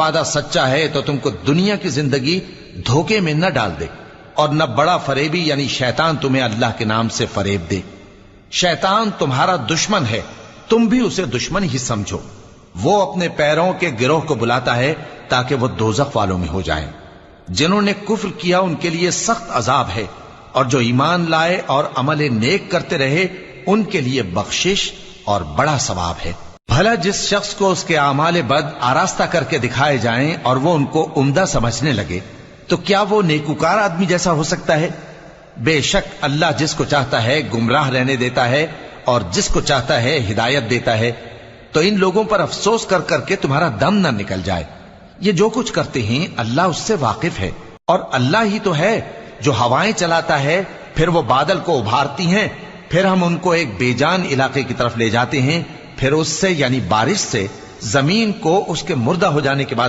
وعدہ سچا ہے تو تم کو دنیا کی زندگی دھوکے میں نہ ڈال دے، اور نہ بڑا فریبی یعنی شیطان تمہیں اللہ کے نام سے فریب دے۔ شیطان تمہارا دشمن ہے، تم بھی اسے دشمن ہی سمجھو۔ وہ اپنے پیروں کے گروہ کو بلاتا ہے تاکہ وہ دوزخ والوں میں ہو جائیں۔ جنہوں نے کفر کیا ان کے لیے سخت عذاب ہے، اور جو ایمان لائے اور عمل نیک کرتے رہے ان کے لیے بخشش اور بڑا ثواب ہے۔ بھلا جس شخص کو اس کے اعمال بد آراستہ کر کے دکھائے جائیں اور وہ ان کو عمدہ سمجھنے لگے تو کیا وہ نیکوکار آدمی جیسا ہو سکتا ہے؟ بے شک اللہ جس کو چاہتا ہے گمراہ رہنے دیتا ہے اور جس کو چاہتا ہے ہدایت دیتا ہے۔ تو ان لوگوں پر افسوس کر کر کے تمہارا دم نہ نکل جائے۔ یہ جو کچھ کرتے ہیں اللہ اس سے واقف ہے، اور اللہ ہی تو ہے جو ہوائیں چلاتا ہے، پھر وہ بادل کو ابھارتی ہیں، پھر ہم ان کو ایک بے جان علاقے کی طرف لے جاتے ہیں، پھر اس سے یعنی بارش سے زمین کو اس کے مردہ ہو جانے کے بعد